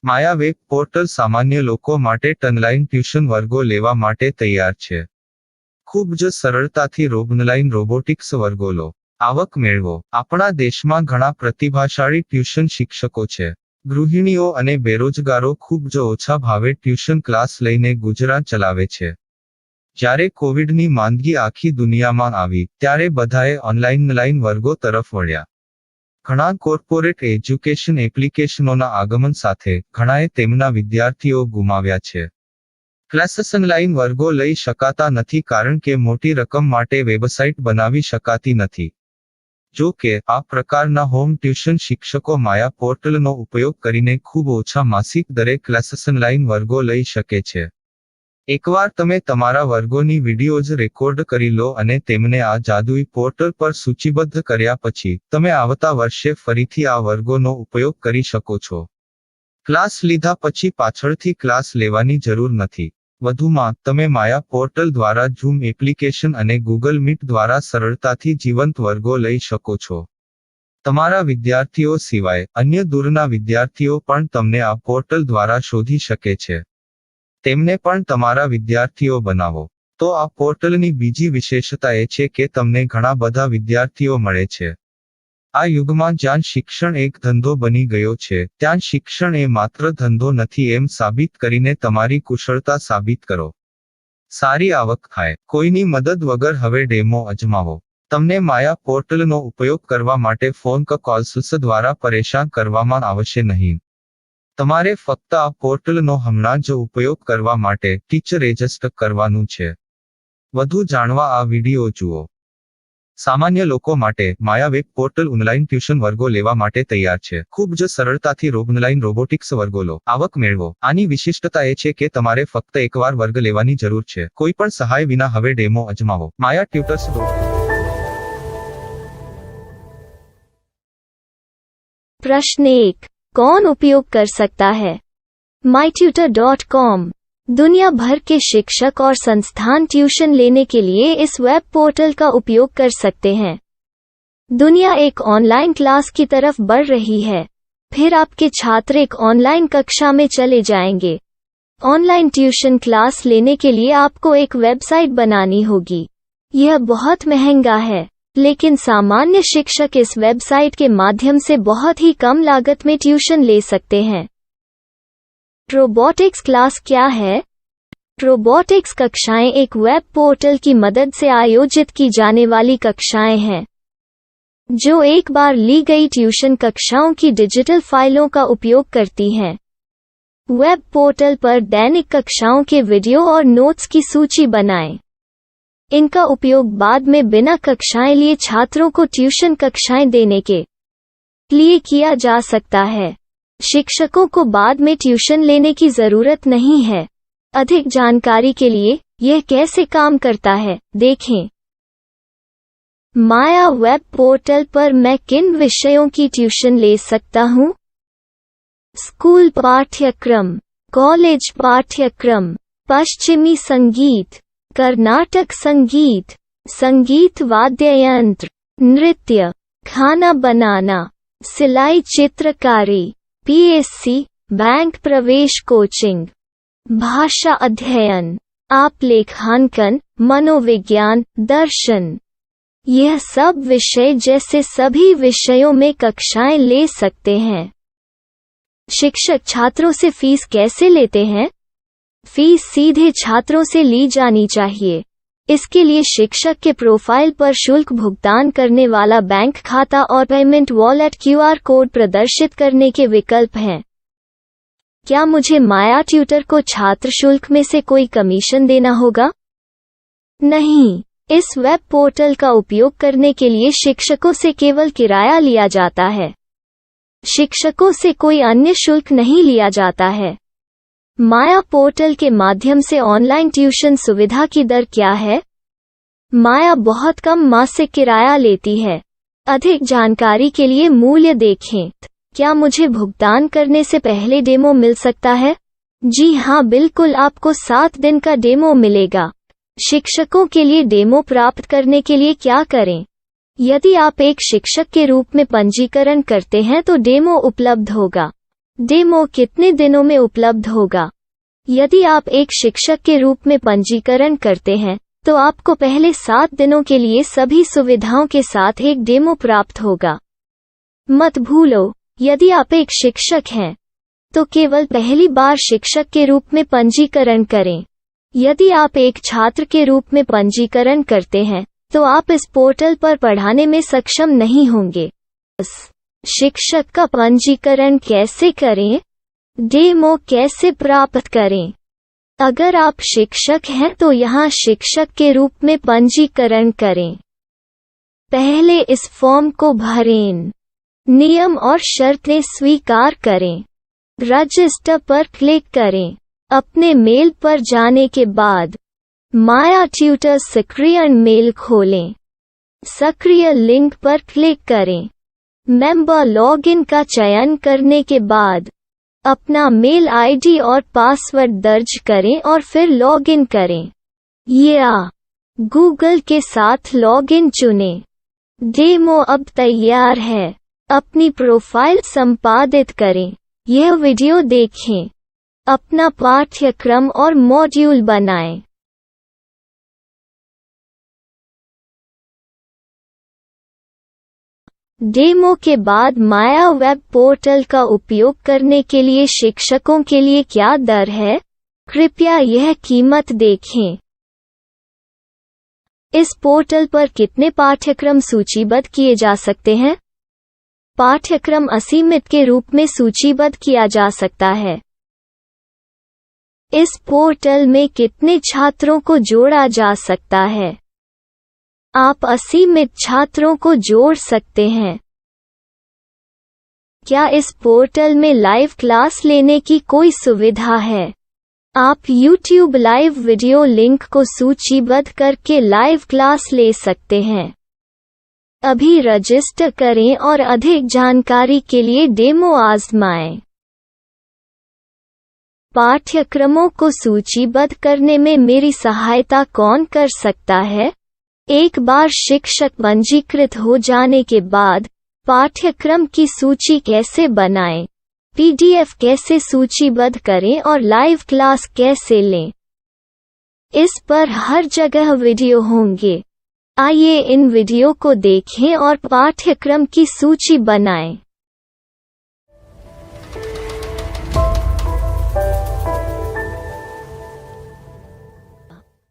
માયા web portal સામાન્ય લોકો માટે ઓનલાઈન ટ્યુશન વર્ગો લેવા માટે તૈયાર છે. ખૂબ જ સરળતાથી ઓનલાઈન રોબોટિક્સ વર્ગો લો, આવક મેળવો. આપણા દેશમાં ઘણા પ્રતિભાશાળી ટ્યુશન શિક્ષકો છે. ગૃહિણીઓ અને બેરોજગારો ખૂબ જ ઓછા ભાવે ટ્યુશન ક્લાસ લઈને ગુજરાન ચલાવે છે. જ્યારે કોવિડની માંદગી આખી દુનિયામાં આવી ત્યારે બધાએ ઓનલાઈન વર્ગો તરફ વળ્યા. ઘણા કોર્પોરેટ એજ્યુકેશન એપ્લિકેશનોના આગમન સાથે ઘણાએ તેમના વિદ્યાર્થીઓ ગુમાવ્યા છે. ક્લાસીસ ઓનલાઈન વર્ગો લઈ શકાતા નથી કારણ કે મોટી રકમ માટે વેબસાઇટ બનાવી શકાતી નથી. જો કે આ પ્રકારના હોમ ટ્યુશન શિક્ષકો માયા પોર્ટલનો ઉપયોગ કરીને ખૂબ ઓછા માસિક દરે ક્લાસીસ ઓનલાઈન વર્ગો લઈ શકે છે. એકવાર તમે તમારા વર્ગોની વિડીયોઝ રેકોર્ડ કરી લો અને તેમને આ જાદુઈ પોર્ટલ પર સૂચિબદ્ધ કર્યા પછી તમે આવતા વર્ષે ફરીથી આ વર્ગોનો ઉપયોગ કરી શકો છો. ક્લાસ લીધા પછી પાછળથી ક્લાસ લેવાની જરૂર નથી. વધુમાં તમે માયા પોર્ટલ દ્વારા ઝૂમ એપ્લિકેશન અને ગૂગલ મીટ દ્વારા સરળતાથી જીવંત વર્ગો લઈ શકો છો. તમારા વિદ્યાર્થીઓ સિવાય અન્ય દૂરના વિદ્યાર્થીઓ પણ તમને આ પોર્ટલ દ્વારા શોધી શકે છે. તેમને પણ તમારા વિદ્યાર્થીઓ બનાવો. તો આ પોર્ટલની બીજી વિશેષતા એ છે કે તમને ઘણા બધા વિદ્યાર્થીઓ મળે છે. આ યુગમાં જ્યાં શિક્ષણ એક ધંધો બની ગયો છે ત્યાં શિક્ષણ એ માત્ર ધંધો નથી એમ સાબિત કરીને તમારી કુશળતા સાબિત કરો. સારી આવક થાય. કોઈની મદદ વગર હવે ડેમો અજમાવો. તમને માયા પોર્ટલનો ઉપયોગ કરવા માટે ફોન કોલ્સ દ્વારા પરેશાન કરવામાં આવશે નહીં. તમારે ફક્ત આ પોર્ટલનો હમણાં જ ઉપયોગ કરવા માટે ટીચર રજિસ્ટર કરવાનું છે. વધુ જાણવા આ વિડિયો જુઓ. સામાન્ય લોકો માટે માયા વેબ પોર્ટલ ઓનલાઈન ટ્યુશન વર્ગો લેવા માટે તૈયાર છે. ખૂબ જ સરળતાથી ઓનલાઈન રોબોટિક્સ વર્ગો લો, આવક મેળવો. આની વિશિષ્ટતા એ છે કે તમારે ફક્ત એકવાર વર્ગ લેવાની જરૂર છે. કોઈ પણ સહાય વિના હવે ડેમો અજમાવો. માયા ટ્યુટર્સ. प्रश्न 1. कौन उपयोग कर सकता है? mytutor.com दुनिया भर के शिक्षक और संस्थान ट्यूशन लेने के लिए इस वेब पोर्टल का उपयोग कर सकते हैं. दुनिया एक ऑनलाइन क्लास की तरफ बढ़ रही है. फिर आपके छात्र एक ऑनलाइन कक्षा में चले जाएंगे. ऑनलाइन ट्यूशन क्लास लेने के लिए आपको एक वेबसाइट बनानी होगी. यह बहुत महंगा है, लेकिन सामान्य शिक्षक इस वेबसाइट के माध्यम से बहुत ही कम लागत में ट्यूशन ले सकते हैं. रोबोटिक्स क्लास क्या है? रोबोटिक्स कक्षाएं एक वेब पोर्टल की मदद से आयोजित की जाने वाली कक्षाएं हैं, जो एक बार ली गई ट्यूशन कक्षाओं की डिजिटल फाइलों का उपयोग करती हैं. वेब पोर्टल पर दैनिक कक्षाओं के वीडियो और नोट्स की सूची बनाएं. इनका उपयोग बाद में बिना कक्षाएं लिए छात्रों को ट्यूशन कक्षाएं देने के लिए किया जा सकता है. शिक्षकों को बाद में ट्यूशन लेने की जरूरत नहीं है. अधिक जानकारी के लिए यह कैसे काम करता है देखें. माया वेब पोर्टल पर मैं किन विषयों की ट्यूशन ले सकता हूँ? स्कूल पाठ्यक्रम, कॉलेज पाठ्यक्रम, पश्चिमी संगीत, कर्नाटक संगीत, संगीत वाद्य यंत्र, नृत्य, खाना बनाना, सिलाई चित्रकारी, पीएससी, बैंक प्रवेश कोचिंग, भाषा अध्ययन, आलेखांकन, मनोविज्ञान, दर्शन. यह सब विषय जैसे सभी विषयों में कक्षाएं ले सकते हैं. शिक्षक छात्रों से फीस कैसे लेते हैं? फीस सीधे छात्रों से ली जानी चाहिए. इसके लिए शिक्षक के प्रोफाइल पर शुल्क भुगतान करने वाला बैंक खाता और पेमेंट वॉलेट क्यूआर कोड प्रदर्शित करने के विकल्प हैं. क्या मुझे माया ट्यूटर को छात्र शुल्क में से कोई कमीशन देना होगा? नहीं. इस वेब पोर्टल का उपयोग करने के लिए शिक्षकों से केवल किराया लिया जाता है. शिक्षकों से कोई अन्य शुल्क नहीं लिया जाता है. माया पोर्टल के माध्यम से ऑनलाइन ट्यूशन सुविधा की दर क्या है? माया बहुत कम मासिक किराया लेती है. अधिक जानकारी के लिए मूल्य देखें. क्या मुझे भुगतान करने से पहले डेमो मिल सकता है? जी हाँ, बिल्कुल. आपको 7 दिन का डेमो मिलेगा. शिक्षकों के लिए डेमो प्राप्त करने के लिए क्या करें? यदि आप एक शिक्षक के रूप में पंजीकरण करते हैं तो डेमो उपलब्ध होगा. डेमो कितने दिनों में उपलब्ध होगा? यदि आप एक शिक्षक के रूप में पंजीकरण करते हैं, तो आपको पहले 7 दिनों के लिए सभी सुविधाओं के साथ एक डेमो प्राप्त होगा। मत भूलो, यदि आप एक शिक्षक हैं, तो केवल पहली बार शिक्षक के रूप में पंजीकरण करें। यदि आप एक छात्र के रूप में पंजीकरण करते हैं, तो आप इस पोर्टल पर पढ़ाने में सक्षम नहीं होंगे। शिक्षक का पंजीकरण कैसे करें? डेमो कैसे प्राप्त करें? अगर आप शिक्षक हैं तो यहाँ शिक्षक के रूप में पंजीकरण करें। पहले इस फॉर्म को भरें। नियम और शर्तें स्वीकार करें। रजिस्टर पर क्लिक करें। अपने मेल पर जाने के बाद माया ट्यूटर सक्रिय मेल खोलें। सक्रिय लिंक पर क्लिक करें। मेंबर लॉगिन का चयन करने के बाद अपना मेल आईडी और पासवर्ड दर्ज करें और फिर लॉगिन करें या गूगल के साथ लॉगिन चुनें। डेमो अब तैयार है। अपनी प्रोफाइल संपादित करें। यह वीडियो देखें। अपना पाठ्यक्रम और मॉड्यूल बनाएं। डेमो के बाद माया वेब पोर्टल का उपयोग करने के लिए शिक्षकों के लिए क्या दर है? कृपया यह कीमत देखें। इस पोर्टल पर कितने पाठ्यक्रम सूचीबद्ध किए जा सकते हैं? पाठ्यक्रम असीमित के रूप में सूचीबद्ध किया जा सकता है। इस पोर्टल में कितने छात्रों को जोड़ा जा सकता है? आप असीमित छात्रों को जोड़ सकते हैं। क्या इस पोर्टल में लाइव क्लास लेने की कोई सुविधा है? आप YouTube लाइव वीडियो लिंक को सूचीबद्ध करके लाइव क्लास ले सकते हैं। अभी रजिस्टर करें और अधिक जानकारी के लिए डेमो आजमाएं। पाठ्यक्रमों को सूचीबद्ध करने में मेरी सहायता कौन कर सकता है? एक बार शिक्षक पंजीकृत हो जाने के बाद पाठ्यक्रम की सूची कैसे बनाएं, PDF कैसे सूचीबद्ध करें और लाइव क्लास कैसे लें, इस पर हर जगह वीडियो होंगे। आइए इन वीडियो को देखें और पाठ्यक्रम की सूची बनाएं।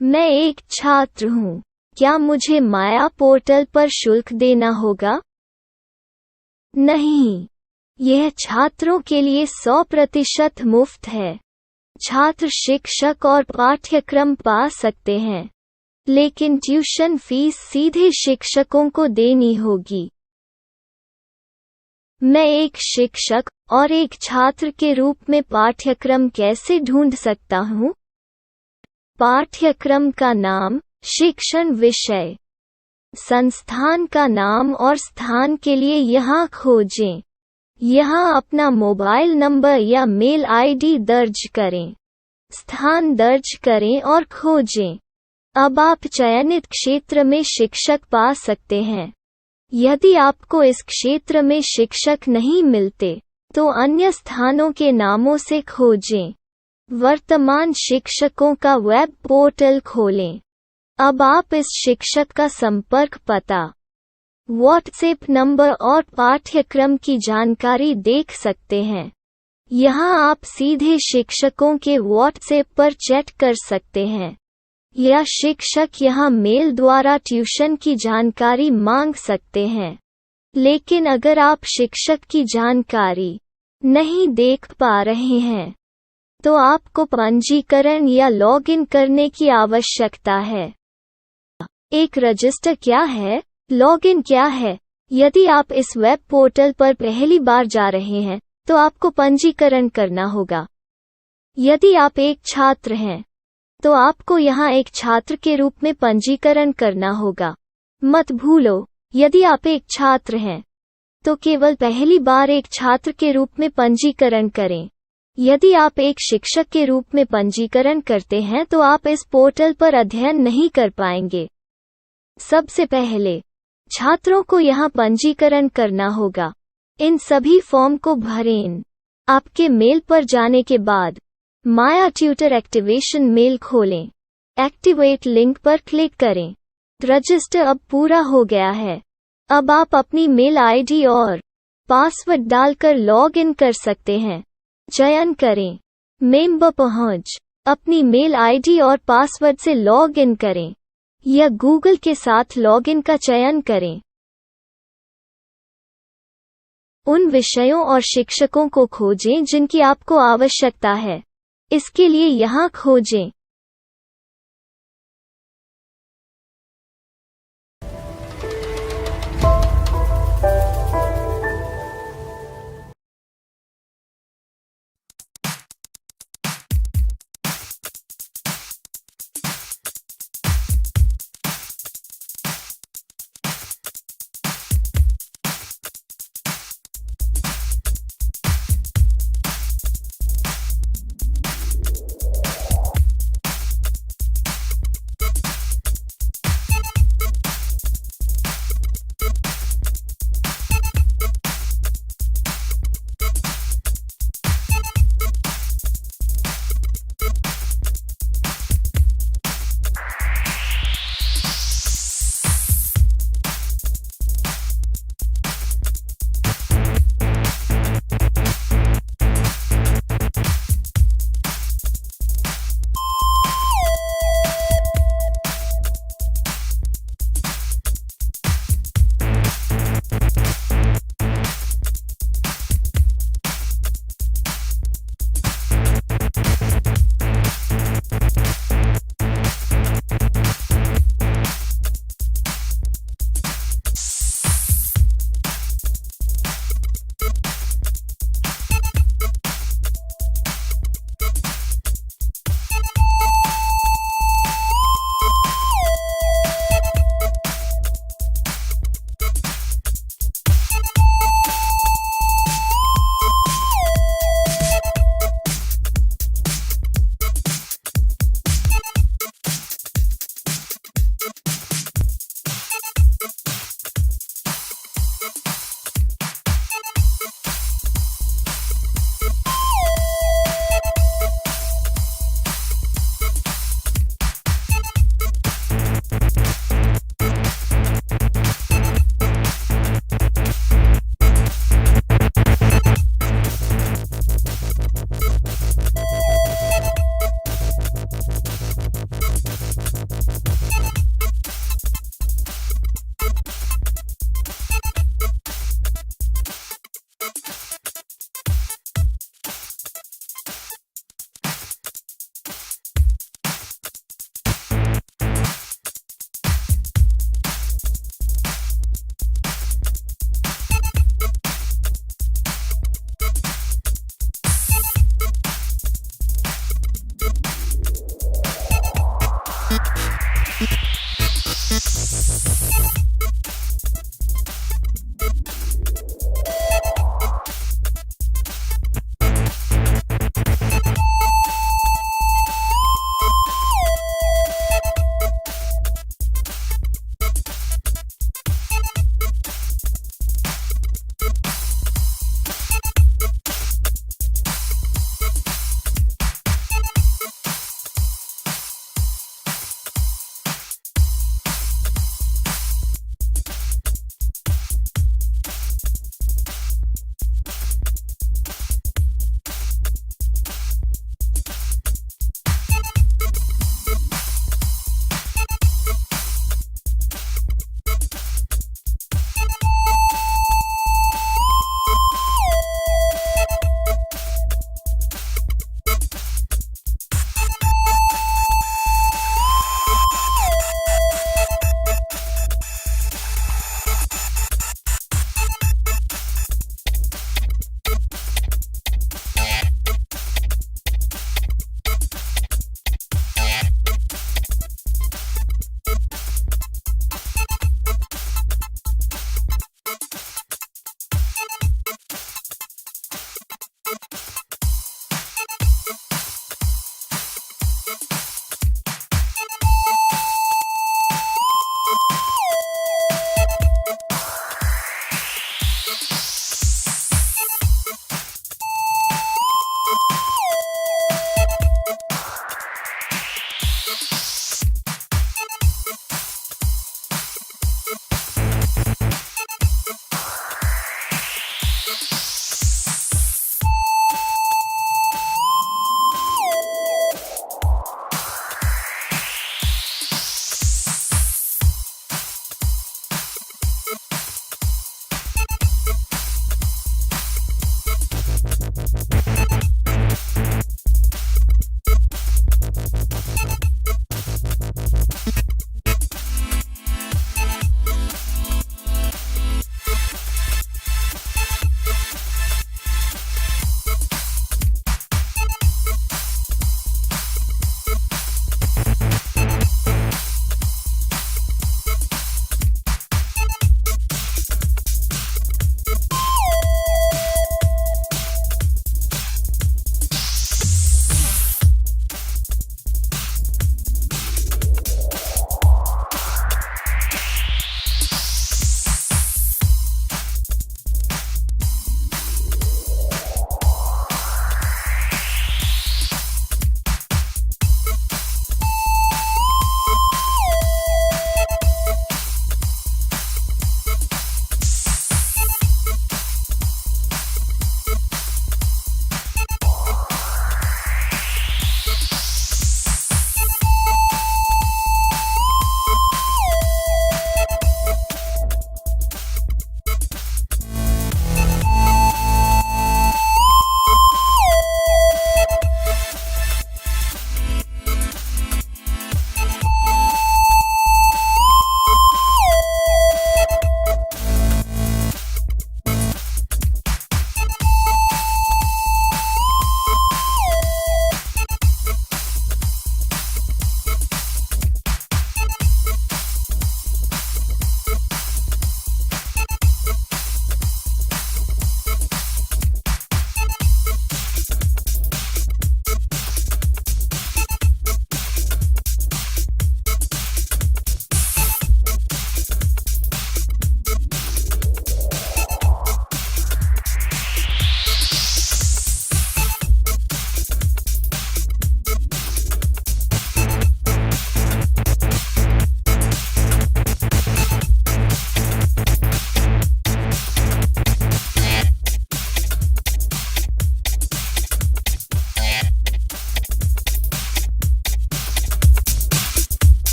मैं एक छात्र हूँ। क्या मुझे माया पोर्टल पर शुल्क देना होगा? नहीं, यह छात्रों के लिए 100% मुफ्त है। छात्र शिक्षक और पाठ्यक्रम पा सकते हैं, लेकिन ट्यूशन फीस सीधे शिक्षकों को देनी होगी। मैं एक शिक्षक और एक छात्र के रूप में पाठ्यक्रम कैसे ढूंढ सकता हूँ? पाठ्यक्रम का नाम, शिक्षण विषय, संस्थान का नाम और स्थान के लिए यहाँ खोजें। यहाँ अपना मोबाइल नंबर या मेल आईडी दर्ज करें। स्थान दर्ज करें और खोजें। अब आप चयनित क्षेत्र में शिक्षक पा सकते हैं। यदि आपको इस क्षेत्र में शिक्षक नहीं मिलते, तो अन्य स्थानों के नामों से खोजें। वर्तमान शिक्षकों का वेब पोर्टल खोलें। अब आप इस शिक्षक का संपर्क पता, व्हाट्सएप नंबर और पाठ्यक्रम की जानकारी देख सकते हैं। यहाँ आप सीधे शिक्षकों के व्हाट्सएप पर चैट कर सकते हैं, या शिक्षक यहाँ मेल द्वारा ट्यूशन की जानकारी मांग सकते हैं। लेकिन अगर आप शिक्षक की जानकारी नहीं देख पा रहे हैं, तो आपको पंजीकरण या लॉगिन करने की आवश्यकता है। एक रजिस्टर क्या है? लॉगिन क्या है? यदि आप इस वेब पोर्टल पर पहली बार जा रहे हैं, तो आपको पंजीकरण करना होगा। यदि आप एक छात्र हैं, तो आपको यहाँ एक छात्र के रूप में पंजीकरण करना होगा। मत भूलो, यदि आप एक छात्र हैं, तो केवल पहली बार एक छात्र के रूप में पंजीकरण करें। यदि आप एक शिक्षक के रूप में पंजीकरण करते हैं तो आप इस पोर्टल पर अध्ययन नहीं कर पाएंगे। सबसे पहले छात्रों को यहाँ पंजीकरण करना होगा। इन सभी फॉर्म को भरें। आपके मेल पर जाने के बाद माया ट्यूटर एक्टिवेशन मेल खोलें। एक्टिवेट लिंक पर क्लिक करें। रजिस्टर अब पूरा हो गया है। अब आप अपनी मेल आईडी और पासवर्ड डालकर लॉग इन कर सकते हैं। चयन करें मेंबर पहुंच। अपनी मेल आईडी और पासवर्ड से लॉग इन करें या गूगल के साथ लॉग इन का चयन करें। उन विषयों और शिक्षकों को खोजें जिनकी आपको आवश्यकता है। इसके लिए यहाँ खोजें।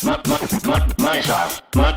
My style. My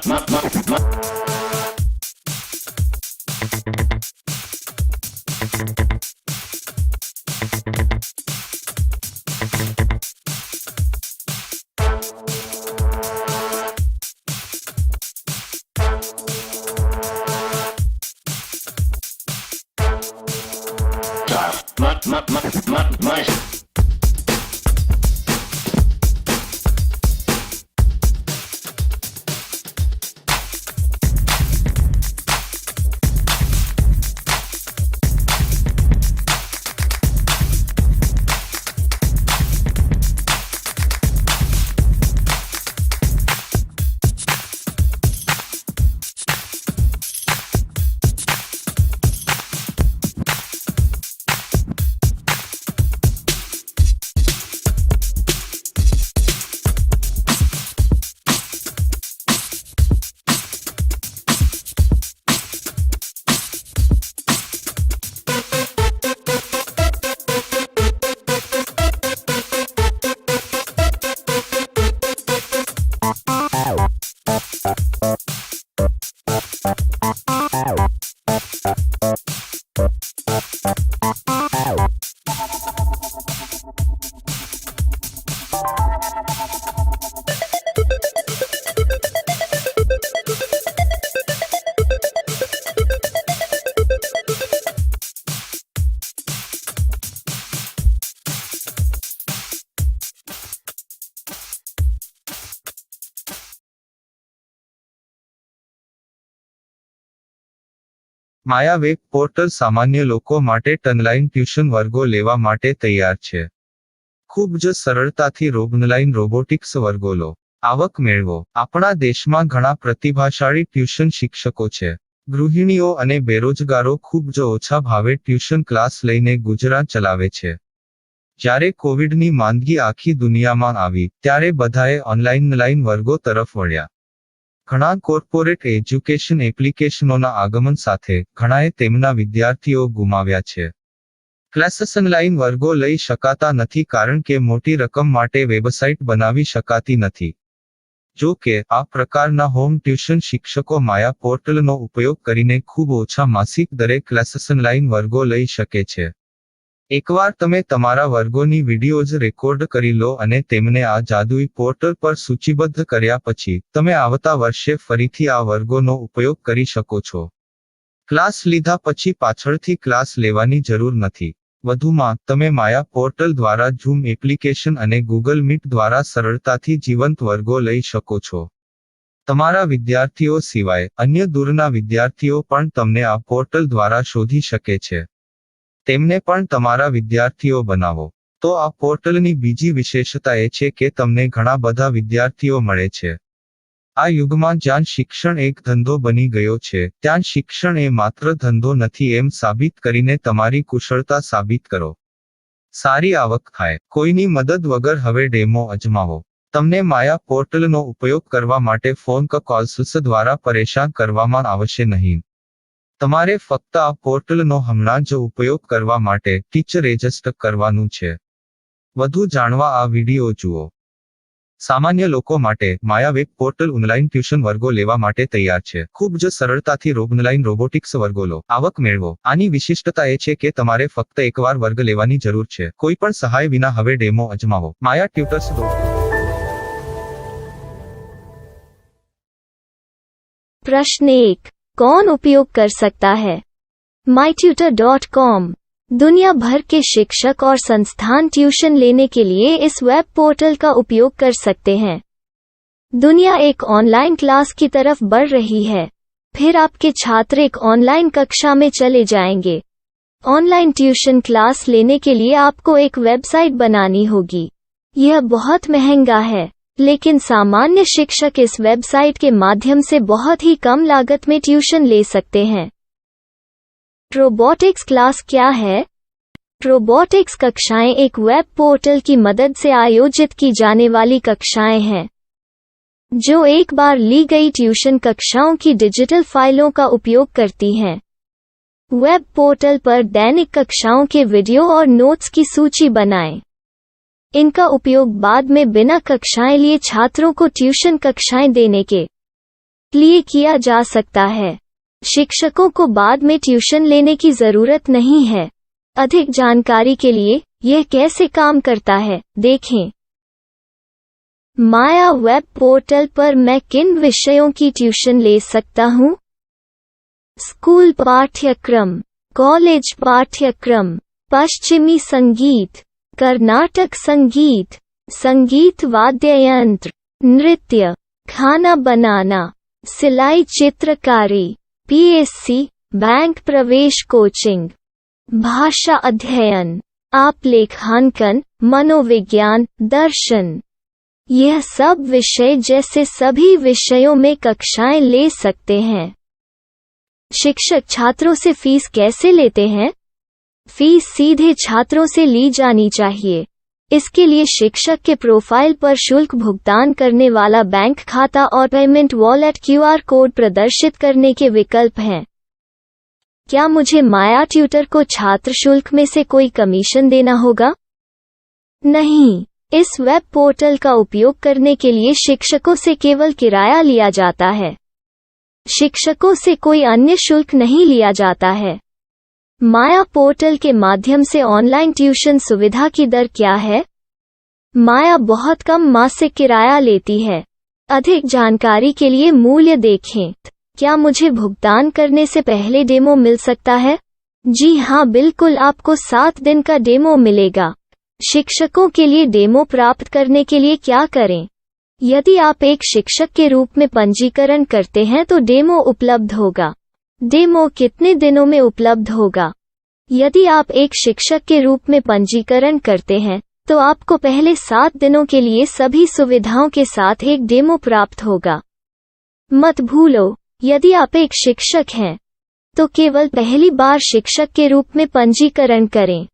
Maya web portal સામાન્ય લોકો માટે ઓનલાઈન ટ્યુશન વર્ગો લેવા માટે તૈયાર છે. ખૂબ જ સરળતાથી ઓનલાઈન રોબોટિક્સ વર્ગો લો. આવક મેળવો. આપણા દેશમાં ઘણા પ્રતિભાશાળી ટ્યુશન શિક્ષકો છે. ગૃહિણીઓ અને બેરોજગારો ખૂબ જ ઓછા ભાવે ટ્યુશન ક્લાસ લઈને ગુજરાન ચલાવે છે. જ્યારે કોવિડની માંદગી આખી દુનિયામાં આવી ત્યારે બધાએ ઓનલાઈન વર્ગો તરફ વળ્યા. ઘણા કોર્પોરેટ એજ્યુકેશન એપ્લિકેશનોના આગમન સાથે ઘણાએ તેમના વિદ્યાર્થીઓ ગુમાવ્યા છે. ક્લાસીસ ઓનલાઈન વર્ગો લઈ શકાતા નથી કારણ કે મોટી રકમ માટે વેબસાઇટ બનાવી શકાતી નથી. જો કે આ પ્રકારના હોમ ટ્યુશન શિક્ષકો માયા પોર્ટલનો ઉપયોગ કરીને ખૂબ ઓછા માસિક દરે ક્લાસીસ ઓનલાઈન વર્ગો લઈ શકે છે. એકવાર તમે તમારા વર્ગોની વિડીયોઝ રેકોર્ડ કરી લો અને તેમને આ જાદુઈ પોર્ટલ પર સૂચિબદ્ધ કર્યા પછી તમે આવતા વર્ષે ફરીથી આ વર્ગોનો ઉપયોગ કરી શકો છો. ક્લાસ લીધા પછી પાછળથી ક્લાસ લેવાની જરૂર નથી. વધુમાં તમે માયા પોર્ટલ દ્વારા ઝૂમ એપ્લિકેશન અને ગૂગલ મીટ દ્વારા સરળતાથી જીવંત વર્ગો લઈ શકો છો. તમારા વિદ્યાર્થીઓ સિવાય અન્ય દૂરના વિદ્યાર્થીઓ પણ તમને આ પોર્ટલ દ્વારા શોધી શકે છે. તેમને પણ તમારા વિદ્યાર્થીઓ બનાવો. તો આ પોર્ટલની બીજી વિશેષતા એ છે કે તમને ઘણા બધા વિદ્યાર્થીઓ મળે છે. આ યુગમાં જ્યાં શિક્ષણ એક ધંધો બની ગયો છે ત્યાં શિક્ષણ એ માત્ર ધંધો નથી એમ સાબિત કરીને તમારી કુશળતા સાબિત કરો. સારી આવક થાય. કોઈની મદદ વગર હવે ડેમો અજમાવો. તમને માયા પોર્ટલનો ઉપયોગ કરવા માટે ફોન કોલ્સ દ્વારા પરેશાન કરવામાં આવશે નહીં. તમારે ફક્ત આ પોર્ટલનો હમણાં જ ઉપયોગ કરવા માટે ટીચર રજિસ્ટર કરવાનું છે. વધુ જાણવા આ વિડીયો જુઓ. સામાન્ય લોકો માટે માયા વેબ પોર્ટલ ઓનલાઈન ટ્યુશન વર્ગો લેવા માટે તૈયાર છે. ખૂબ જ સરળતાથી ઓનલાઈન રોબોટિક્સ વર્ગો લો. આવક મેળવો. આની વિશિષ્ટતા એ છે કે તમારે ફક્ત એકવાર વર્ગ લેવાની જરૂર છે. કોઈ પણ સહાય વિના હવે ડેમો અજમાવો. માયા ટ્યુટર્સ. प्रश्न 1. कौन उपयोग कर सकता है? mytutor.com दुनिया भर के शिक्षक और संस्थान ट्यूशन लेने के लिए इस वेब पोर्टल का उपयोग कर सकते हैं. दुनिया एक ऑनलाइन क्लास की तरफ बढ़ रही है. फिर आपके छात्र एक ऑनलाइन कक्षा में चले जाएंगे. ऑनलाइन ट्यूशन क्लास लेने के लिए आपको एक वेबसाइट बनानी होगी. यह बहुत महंगा है, लेकिन सामान्य शिक्षक इस वेबसाइट के माध्यम से बहुत ही कम लागत में ट्यूशन ले सकते हैं. रोबोटिक्स क्लास क्या है? रोबोटिक्स कक्षाएं एक वेब पोर्टल की मदद से आयोजित की जाने वाली कक्षाएं हैं, जो एक बार ली गई ट्यूशन कक्षाओं की डिजिटल फाइलों का उपयोग करती हैं. वेब पोर्टल पर दैनिक कक्षाओं के वीडियो और नोट्स की सूची बनाएं. इनका उपयोग बाद में बिना कक्षाएं लिए छात्रों को ट्यूशन कक्षाएं देने के लिए किया जा सकता है। शिक्षकों को बाद में ट्यूशन लेने की जरूरत नहीं है। अधिक जानकारी के लिए यह कैसे काम करता है, देखें। माया वेब पोर्टल पर मैं किन विषयों की ट्यूशन ले सकता हूँ? स्कूल पाठ्यक्रम, कॉलेज पाठ्यक्रम, पश्चिमी संगीत, कर्नाटक संगीत, संगीत वाद्य यंत्र, नृत्य, खाना बनाना, सिलाई चित्रकारी, पीएससी, बैंक प्रवेश कोचिंग, भाषा अध्ययन, आप लेखांकन, मनोविज्ञान, दर्शन। यह सब विषय जैसे सभी विषयों में कक्षाएं ले सकते हैं। शिक्षक छात्रों से फीस कैसे लेते हैं? फीस सीधे छात्रों से ली जानी चाहिए। इसके लिए शिक्षक के प्रोफाइल पर शुल्क भुगतान करने वाला बैंक खाता और पेमेंट वॉलेट क्यूआर कोड प्रदर्शित करने के विकल्प हैं। क्या मुझे माया ट्यूटर को छात्र शुल्क में से कोई कमीशन देना होगा? नहीं। इस वेब पोर्टल का उपयोग करने के लिए शिक्षकों से केवल किराया लिया जाता है। शिक्षकों से कोई अन्य शुल्क नहीं लिया जाता है। माया पोर्टल के माध्यम से ऑनलाइन ट्यूशन सुविधा की दर क्या है? माया बहुत कम मासिक किराया लेती है। अधिक जानकारी के लिए मूल्य देखें। क्या मुझे भुगतान करने से पहले डेमो मिल सकता है? जी हाँ, बिल्कुल, आपको 7 दिन का डेमो मिलेगा। शिक्षकों के लिए डेमो प्राप्त करने के लिए क्या करें? यदि आप एक शिक्षक के रूप में पंजीकरण करते हैं तो डेमो उपलब्ध होगा। डेमो कितने दिनों में उपलब्ध होगा? यदि आप एक शिक्षक के रूप में पंजीकरण करते हैं तो आपको पहले 7 दिनों के लिए सभी सुविधाओं के साथ एक डेमो प्राप्त होगा। मत भूलो, यदि आप एक शिक्षक हैं तो केवल पहली बार शिक्षक के रूप में पंजीकरण करें।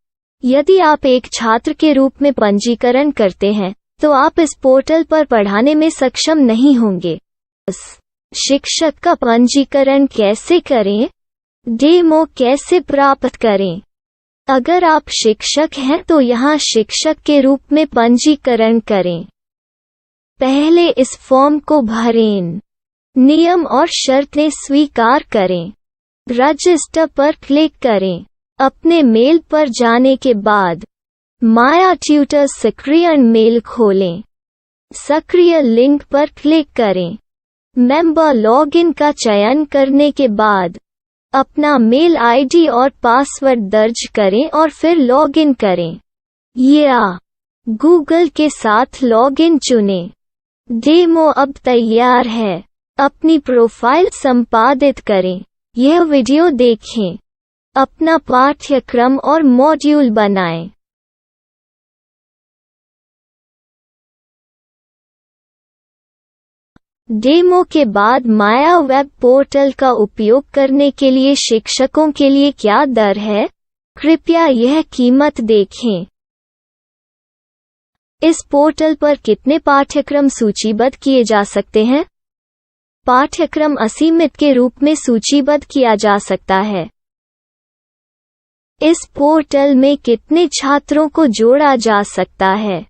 यदि आप एक छात्र के रूप में पंजीकरण करते हैं तो आप इस पोर्टल पर पढ़ाने में सक्षम नहीं होंगे। शिक्षक का पंजीकरण कैसे करें? डेमो कैसे प्राप्त करें? अगर आप शिक्षक हैं तो यहाँ शिक्षक के रूप में पंजीकरण करें। पहले इस फॉर्म को भरें। नियम और शर्तें स्वीकार करें। रजिस्टर पर क्लिक करें। अपने मेल पर जाने के बाद माया ट्यूटर सक्रिय मेल खोलें। सक्रिय लिंक पर क्लिक करें। मेंबर लॉगिन का चयन करने के बाद अपना मेल आईडी और पासवर्ड दर्ज करें और फिर लॉगिन करें या गूगल के साथ लॉगिन चुनें। डेमो अब तैयार है। अपनी प्रोफाइल संपादित करें। यह वीडियो देखें। अपना पाठ्यक्रम और मॉड्यूल बनाएं। डेमो के बाद माया वेब पोर्टल का उपयोग करने के लिए शिक्षकों के लिए क्या दर है? कृपया यह कीमत देखें। इस पोर्टल पर कितने पाठ्यक्रम सूचीबद्ध किए जा सकते हैं? पाठ्यक्रम असीमित के रूप में सूचीबद्ध किया जा सकता है। इस पोर्टल में कितने छात्रों को जोड़ा जा सकता है?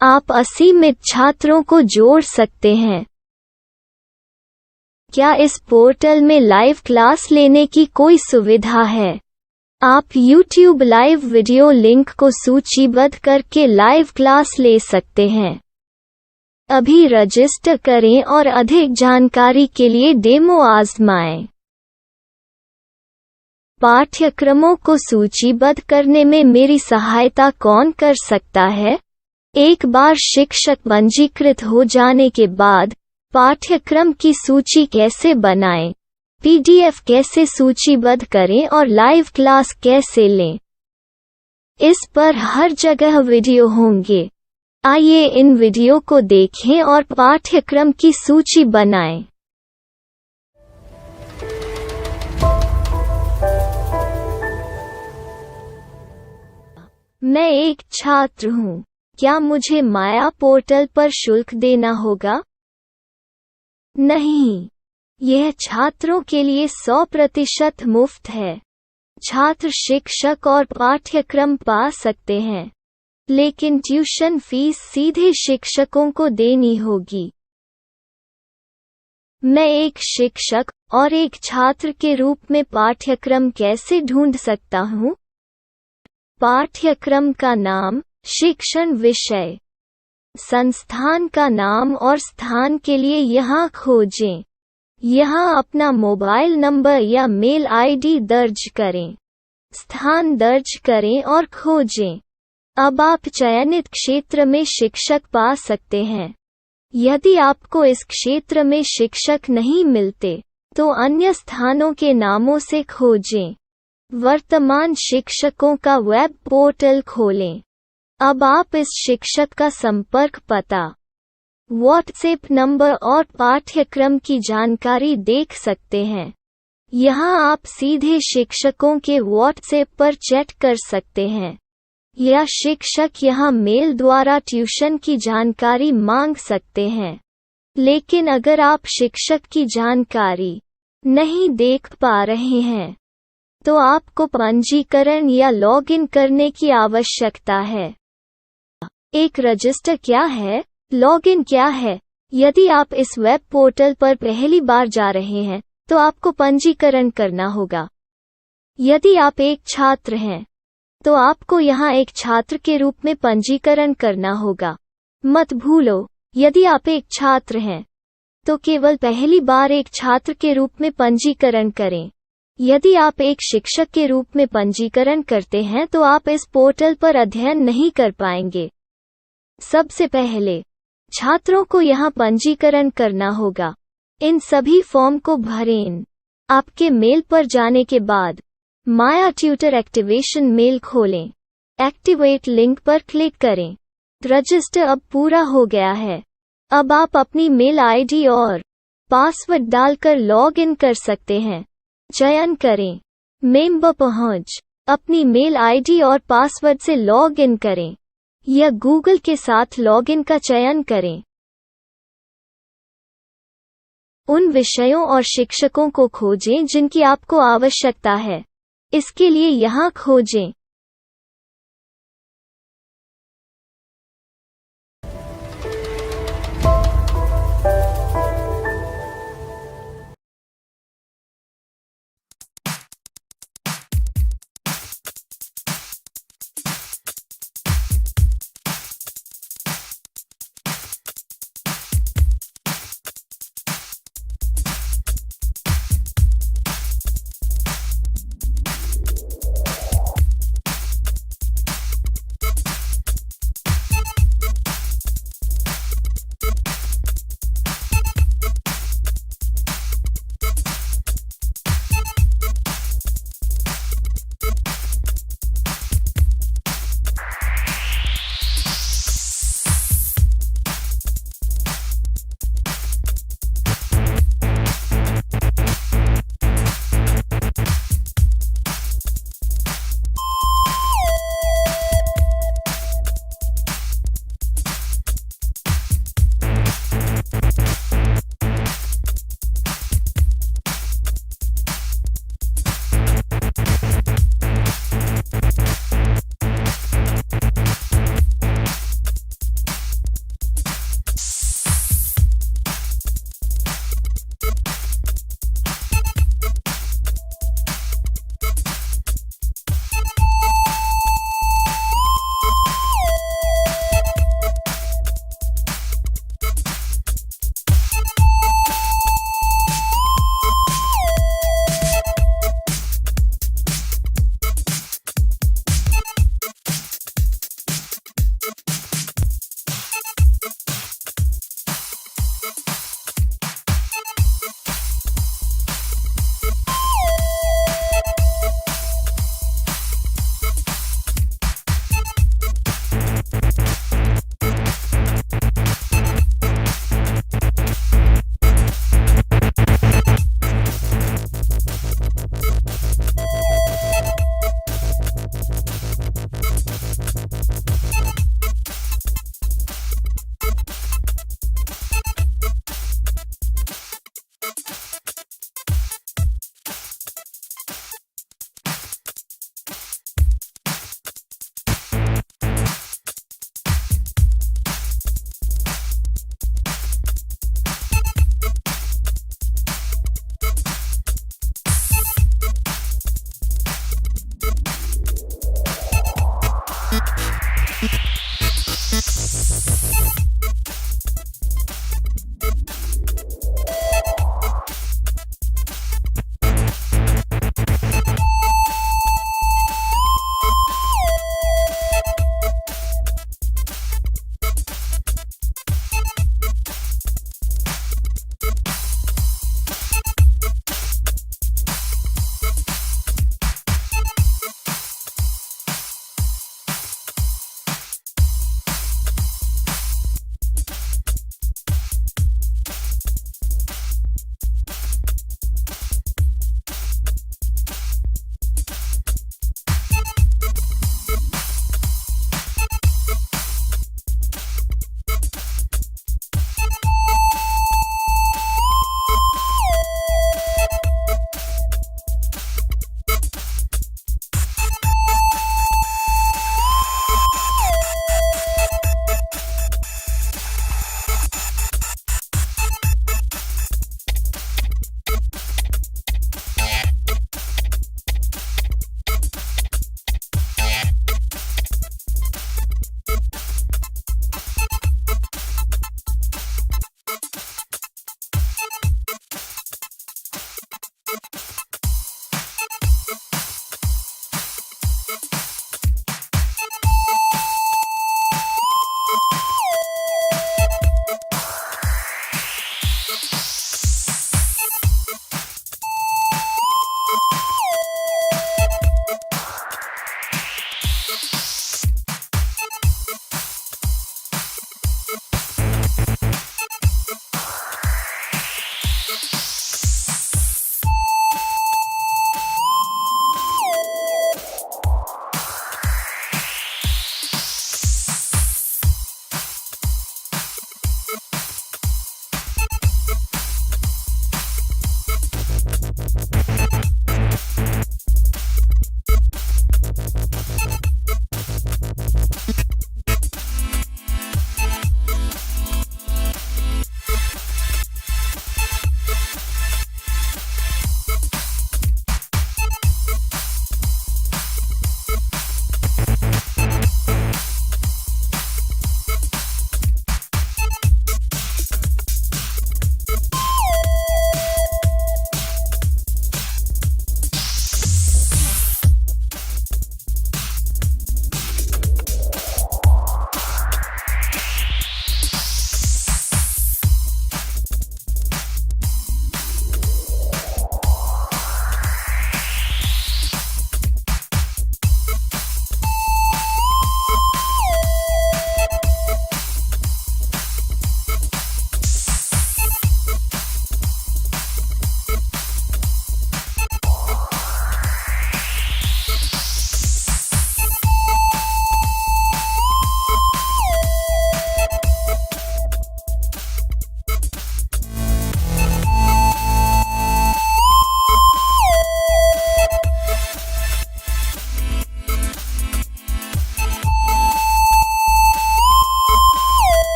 आप असीमित छात्रों को जोड़ सकते हैं। क्या इस पोर्टल में लाइव क्लास लेने की कोई सुविधा है? आप YouTube लाइव वीडियो लिंक को सूचीबद्ध करके लाइव क्लास ले सकते हैं। अभी रजिस्टर करें और अधिक जानकारी के लिए डेमो आजमाएं। पाठ्यक्रमों को सूचीबद्ध करने में मेरी सहायता कौन कर सकता है? एक बार शिक्षक पंजीकृत हो जाने के बाद पाठ्यक्रम की सूची कैसे बनाएं, PDF कैसे सूचीबद्ध करें और लाइव क्लास कैसे लें, इस पर हर जगह वीडियो होंगे। आइए इन वीडियो को देखें और पाठ्यक्रम की सूची बनाएं। मैं एक छात्र हूँ। क्या मुझे माया पोर्टल पर शुल्क देना होगा? नहीं, यह छात्रों के लिए 100% मुफ्त है। छात्र शिक्षक और पाठ्यक्रम पा सकते हैं। लेकिन ट्यूशन फीस सीधे शिक्षकों को देनी होगी। मैं एक शिक्षक और एक छात्र के रूप में पाठ्यक्रम कैसे ढूंढ सकता हूँ? पाठ्यक्रम का नाम, शिक्षण विषय, संस्थान का नाम और स्थान के लिए यहाँ खोजें। यहाँ अपना मोबाइल नंबर या मेल आईडी दर्ज करें। स्थान दर्ज करें और खोजें। अब आप चयनित क्षेत्र में शिक्षक पा सकते हैं। यदि आपको इस क्षेत्र में शिक्षक नहीं मिलते, तो अन्य स्थानों के नामों से खोजें। वर्तमान शिक्षकों का वेब पोर्टल खोलें। अब आप इस शिक्षक का संपर्क पता, व्हाट्सएप नंबर और पाठ्यक्रम की जानकारी देख सकते हैं। यहाँ आप सीधे शिक्षकों के व्हाट्सएप पर चैट कर सकते हैं, या शिक्षक यहाँ मेल द्वारा ट्यूशन की जानकारी मांग सकते हैं। लेकिन अगर आप शिक्षक की जानकारी नहीं देख पा रहे हैं, तो आपको पंजीकरण या लॉगिन करने की आवश्यकता है। एक रजिस्टर क्या है? लॉगिन क्या है? यदि आप इस वेब पोर्टल पर पहली बार जा रहे हैं, तो आपको पंजीकरण करना होगा। यदि आप एक छात्र हैं, तो आपको यहाँ एक छात्र के रूप में पंजीकरण करना होगा। मत भूलो, यदि आप एक छात्र हैं, तो केवल पहली बार एक छात्र के रूप में पंजीकरण करें। यदि आप एक शिक्षक के रूप में पंजीकरण करते हैं, तो आप इस पोर्टल पर अध्ययन नहीं कर पाएंगे। सबसे पहले छात्रों को यहाँ पंजीकरण करना होगा। इन सभी फॉर्म को भरें। आपके मेल पर जाने के बाद माया ट्यूटर एक्टिवेशन मेल खोलें। एक्टिवेट लिंक पर क्लिक करें। रजिस्टर अब पूरा हो गया है। अब आप अपनी मेल आईडी और पासवर्ड डालकर लॉग इन कर सकते हैं। चयन करें मेंबर पहुंच। अपनी मेल आईडी और पासवर्ड से लॉग इन करें, या गूगल के साथ लॉगिन का चयन करें। उन विषयों और शिक्षकों को खोजें जिनकी आपको आवश्यकता है। इसके लिए यहाँ खोजें।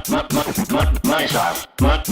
my style. My